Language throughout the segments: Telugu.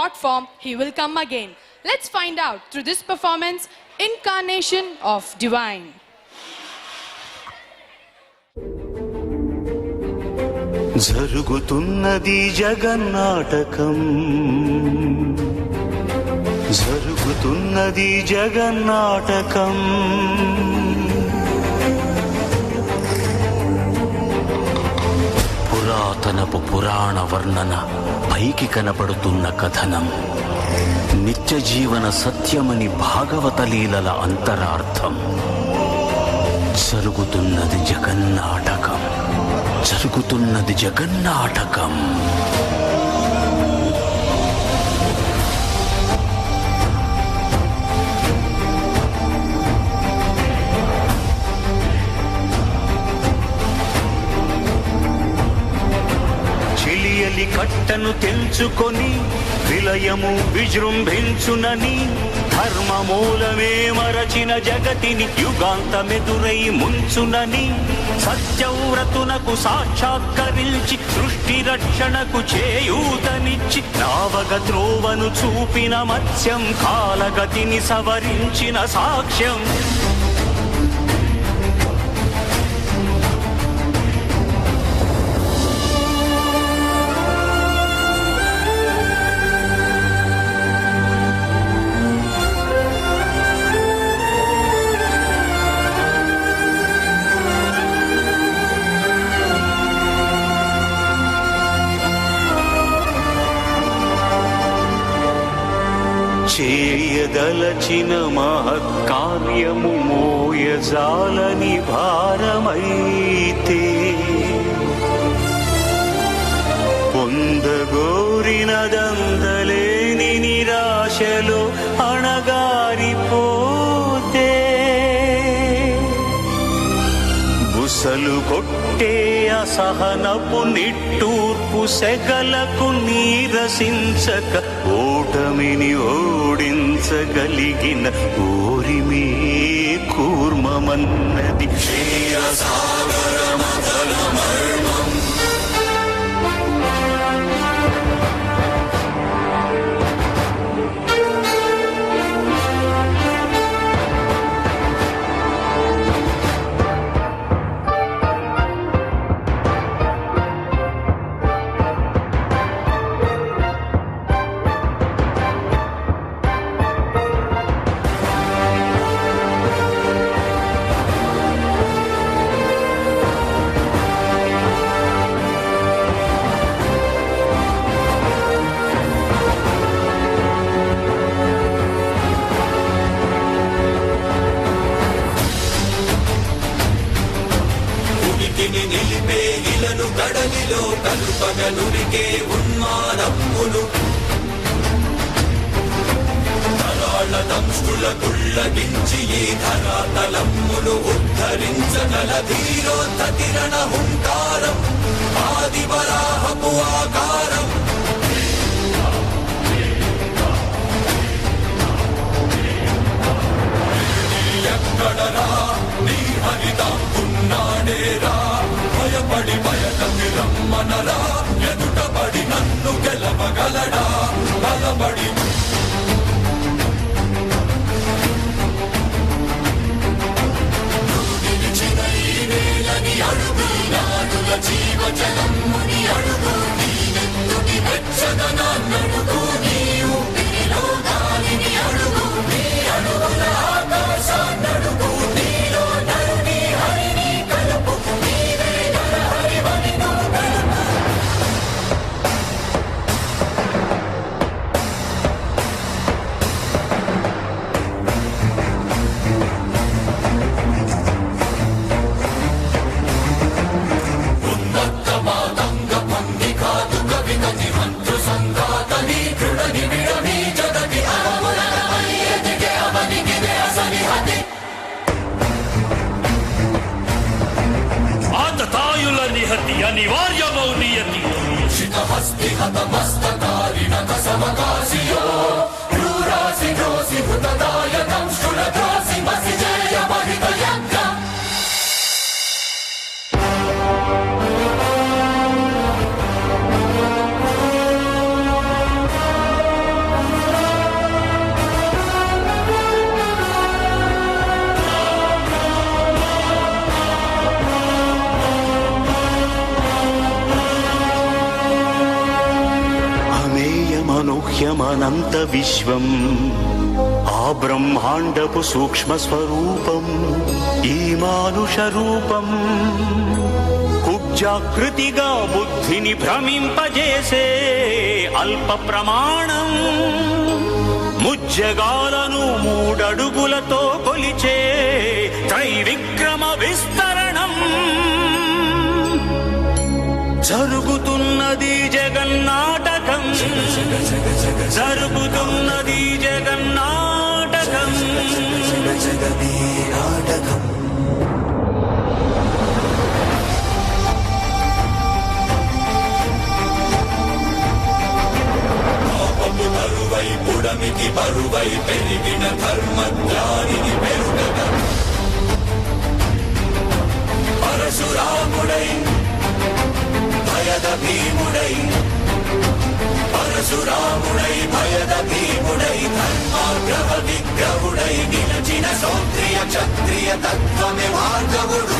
what form he will come again. Let's find out through this performance, Incarnation of Divine. జరుగుతున్నది జగన్నాటకం, జరుగుతున్నది జగన్నాటకం. పురాతనపు పురాణ వర్ణన, పైకి కనపడుతున్న కథనం, నిత్య జీవన సత్యమని భాగవత లీలల అంతరార్థం. జరుగుతున్నది జగన్నాటకం, జరుగుతున్నది జగన్నాటకం. చిలియలి కట్టను తెంచుకొని విలయము విజృంభించునని, ధర్మమూలమే మరచిన జగతిని యుగాంతమెదురై ముంచునని, సత్యవ్రతునకు సాక్షాత్కరించి సృష్టి రక్షణకు చేయూతనిచ్చి నావగ త్రోవను చూపిన మత్స్యం, కాలగతిని సవరించిన సాక్ష్యం. చేయదలచిన మహత్కార్యము మోయజాలని భారమైతే, పొందగోరినదందలేని నిరాశలో అణగారిపోతే, బుసలు కొట్టే అసహనపు నిట్టూర్పు సెగలకు నీరసించక, ఓటమిని ఓడించగలిగిన ఓరిమే కూర్మమన్నది క్షీరసాగరమథన మర్మం. నిలిపే ఇలను గడలిలో కలుపగలురికే ఉన్మానమ్మును, తరాళ్ళ దంష్టుల గుళ్ళగించి ఈ ధరాతలమ్మును ఉద్ధరించగల ధీరోత్తతిరణ హుంకారం, ఆది వరాహపు ఆకారం. ఎక్కడరా నీ హరితాకున్నాడేరా, భయపడి బయటకి రమ్మనరా, ఎదుటపడి నన్ను గెలవగలడా, బలపడి నిలిచిన ఈ వేళని అడుగు, నాడుల జీవజలమ్ముని అడుగు, నీ నెత్తుటి వెచ్చదనాన్నడుగు, నీ ఊపిరిలో గాలిని అడుగు, నీ అడుగుల ఆకాశాన్నడుగు, నీలో నరుని హరిని కలుపు, నీవే నరహరివని నువ్వు కలుపు. ఉన్మత్త మాతంగ పంగి కాదు కవి గతి మంత్ర సంఘాతని దృఢని విడమి జగతి అవములకమై ఎదిగే అవనిగిదే అసనిహతి. ఆతతాయుల నిహతి అనివార్యమౌ నియతి, శిఖహస్తి హతమస్తకారిణక సమకాశియో, క్రూరాసి ఘోసి హృతదాయకం శులఘోసి మసి జయ మహిత యజ్ఞం. నానుహ్యమనంత విశ్వం ఆ బ్రహ్మాండపు సూక్ష్మ స్వరూపం ఈ మానుష రూపం కుబ్జాకృతిగా బుద్ధిని భ్రమింపజేసే అల్ప ప్రమాణం ముజ్జగాలను మూడడుగులతో కొలిచే త్రైవిక్రమ విస్తరణం జరుగుతున్నది జగన్నాటకం జరుగుతున్నది జగన్నాటకం నాటకం పాపము బరువై పుడమికి బరువై పెరిగిన ధర్మజ్ఞానిని పెరుగగా పరశురాముడై భయద భీముడై పరశురాముడై భయద భీముడై ధర్మాగ్రహ విగ్రహుడై నిలచిన సౌత్రియ క్షత్రియ తత్వమే భార్గవుడు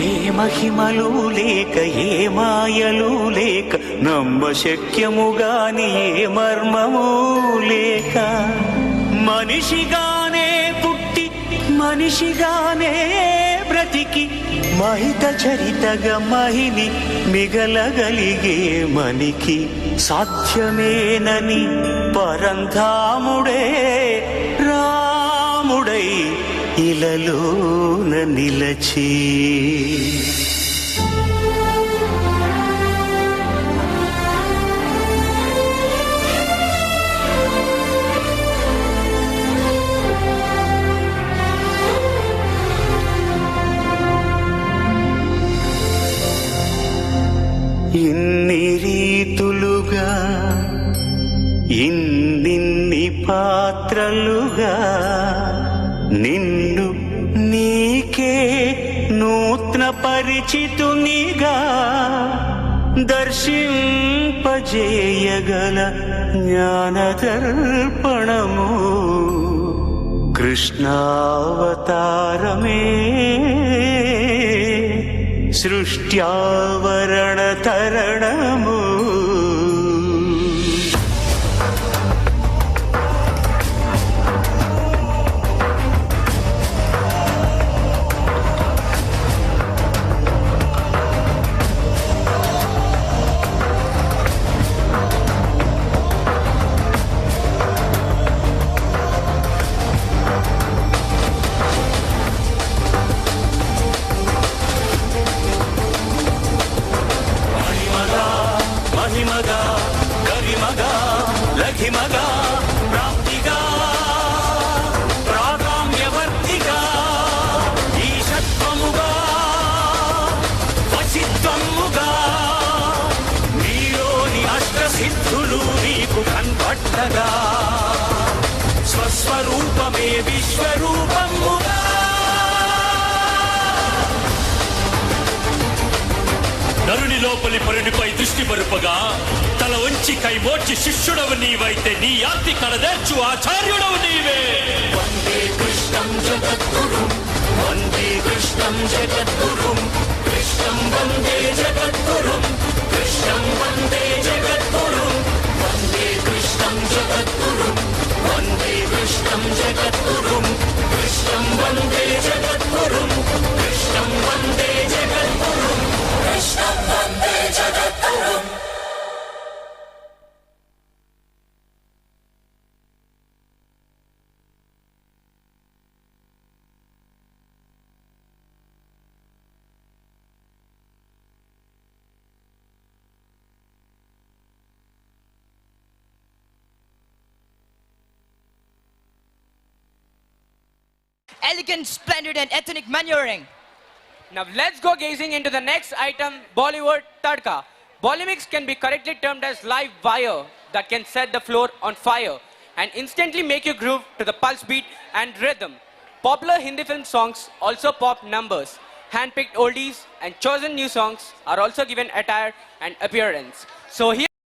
ఏ మహిమలు లేక ఏ మాయలు లేక నమ్మశక్యముగాని ఏ మర్మము లేక మనిషిగానే పుట్టి మనిషిగానే బ్రతికి మహిత చరితగా మహిని మిగలగలిగే మనికి సాధ్యమేనని పరంధాముడే రాముడై ఇలలోన నిలచి ఇన్ని రీతులుగా ఇన్నిన్ని పాత్రలుగా నిన్ను నీకే నూత్న పరిచితునిగా దర్శింపజేయగల జ్ఞానదర్పణము కృష్ణావతారమే సృష్ట్యావరణ తరణము మహిమగా గరిమగా లఘిమగా ప్రాప్తిగా ప్రాగామ్యవర్తిగా ఈశత్వముగా వశిత్వముగా నీలోని అష్టసిద్ధులు నీకు కన్పట్టగా స్వస్వరూపమే విశ్వరూపముగా నరుని లోపలి పరునిపై దృష్టి మరుపగా తల వంచి కైమోర్చి శిష్యుడవు నీవైతే నీ యాతి కడదేర్చు ఆచార్యుడవు నీవే వందే కృష్ణం జగద్గురుం వందే కృష్ణం జగద్గురుం కృష్ణం వందే జగద్గురుం కృష్ణం వందే జగద్గురుం వందే కృష్ణం జగద్గురుం వందే కృష్ణం జగద్గురుం కృష్ణం వందే జగద్గురుం కృష్ణం వందే జగద్గురుం కృష్ణం వందే జగద్గురుం Elegant, splendid and ethnic manuring. Now let's go gazing into the next item, Bollywood Tadka. Bollywood can be correctly termed as live wire that can set the floor on fire and instantly make you groove to the pulse beat and rhythm. Popular Hindi film songs also pop numbers. Hand-picked oldies and chosen new songs are also given attire and appearance. So here